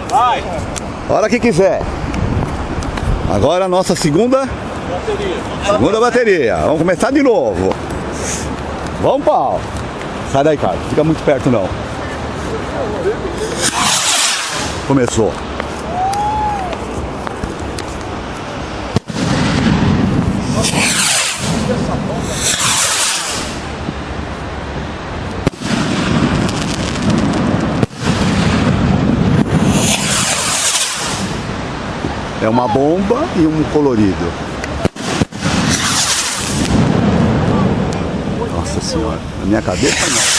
Vai! Hora que quiser. Agora a nossa segunda bateria. Vamos começar de novo. Vamos, pau. Sai daí, cara. Fica muito perto, não. Começou. É uma bomba e um colorido. Nossa senhora, na minha cabeça não.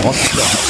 Nossa.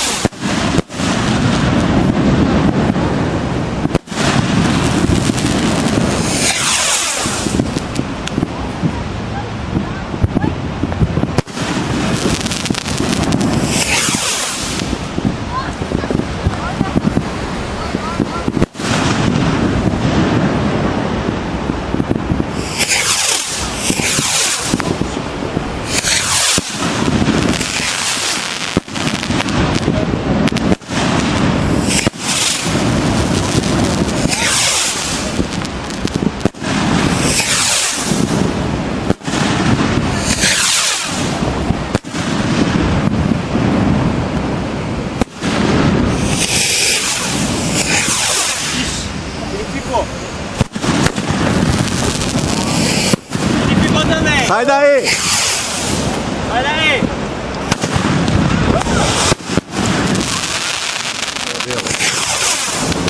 Sai daí! Sai daí!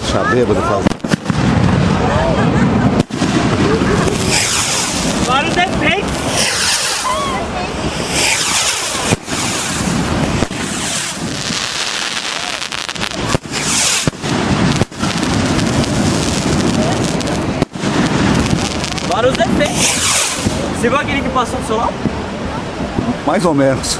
Deixa bêbado fazer. Agora o defeito! Agora o defeito! Você viu aquele que passou do seu lado? Mais ou menos.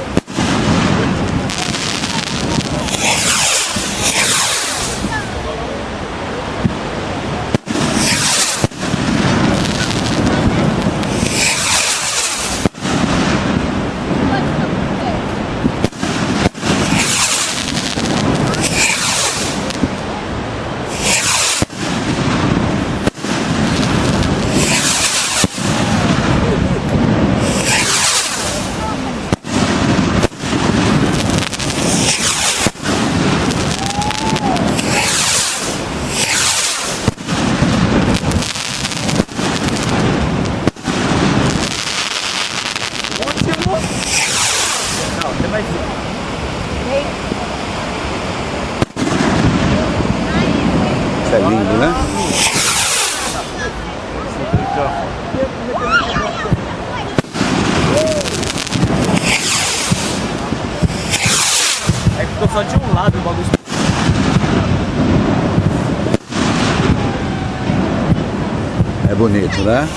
bonito, né?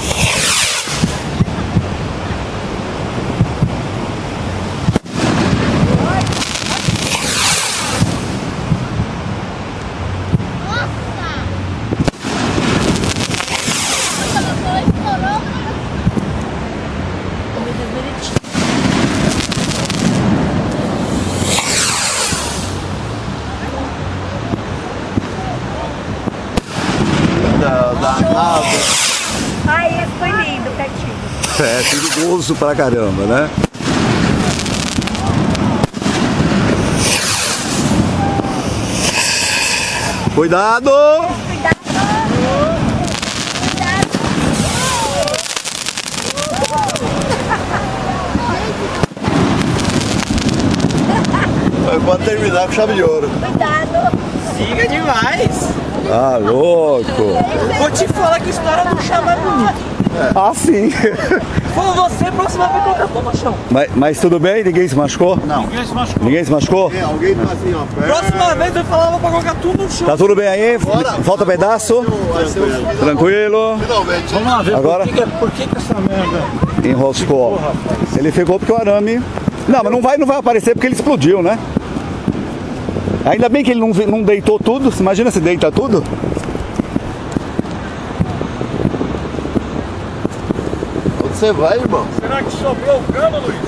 Ai, esse foi lindo, pertinho. É perigoso pra caramba, né? Cuidado! Pode terminar com chave de ouro. Cuidado. Siga demais. Ah, louco! Vou te falar que a história do chão é bonita. Ah, sim! Foi você, próxima vez colocar a bomba no chão. Mas tudo bem? Ninguém se machucou? Não. Ninguém se machucou. Ninguém se machucou? Alguém tá assim, ó, perto. Próxima vez eu falava pra colocar tudo no chão. Tá tudo bem aí? Falta pedaço? Tranquilo? Finalmente. Vamos lá ver Agora? por que essa merda. Enroscou. Ele ficou porque o arame... Não, mas não vai aparecer porque ele explodiu, né? Ainda bem que ele não deitou tudo. Imagina se deita tudo. Onde você vai, irmão? Será que sobrou o cano, Luiz?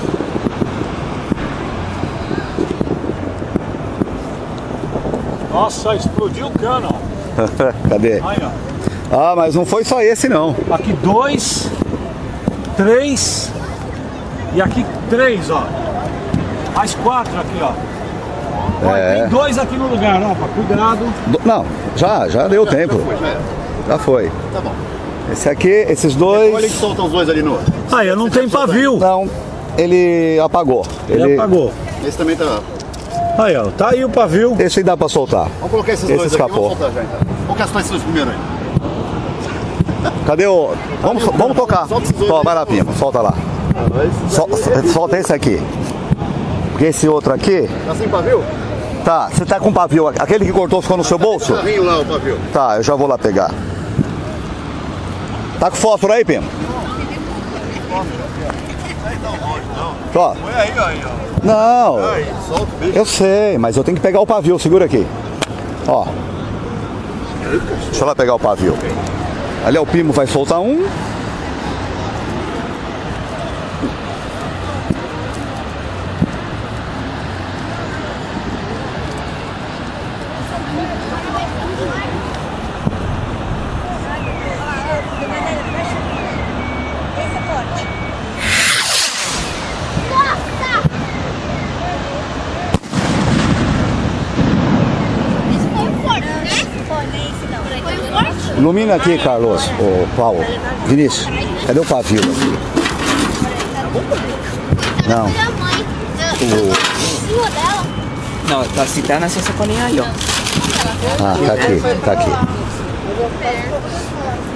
Nossa, explodiu o cano. Cadê? Aí, ó. Ah, mas não foi só esse, não. Aqui 2, 3 e aqui 3, ó. Mais 4 aqui, ó. Ó, É. tem 2 aqui no lugar, ó, cuidado. Não, já deu tempo. Já foi. Tá bom. Esse aqui, esses dois... Olha que solta os dois ali no. Aí, eu não tenho pavio. Não, ele apagou. Ele apagou. Esse também tá. Aí, ó, tá aí o pavio. Esse aí dá pra soltar. Vamos colocar esses Esse dois escapou. aqui. Vamos soltar já então. Vamos castar esses dois primeiro aí. Cadê o... Vamos tocar. Solta esses dois Ó, aí. vai lá, Pima, solta lá. Solta esse aqui. Porque esse outro aqui... Tá sem pavio? Tá, você tá com pavio. Aquele que cortou ficou no seu bolso? Carrinho lá, o pavio. Tá, eu já vou lá pegar. Tá com fósforo aí, Pima? Ó. Põe aí, ó. Não, Aí, solta o bicho. eu sei, mas eu tenho que pegar o pavio. Segura aqui. Ó. Deixa eu lá pegar o pavio. Ali é o Pimo, vai soltar um. Esse é forte. Esse foi o forte, né? Foi, nem esse não. Foi o forte? Ilumina aqui, Carlos. Ô, Paulo. Vinícius, cadê o pavio aqui? Não. Minha mãe. Eu em cima dela. Não, tá se tá nessa sacolinha aí, ó. Ah, tá aqui, tá aqui. Perto.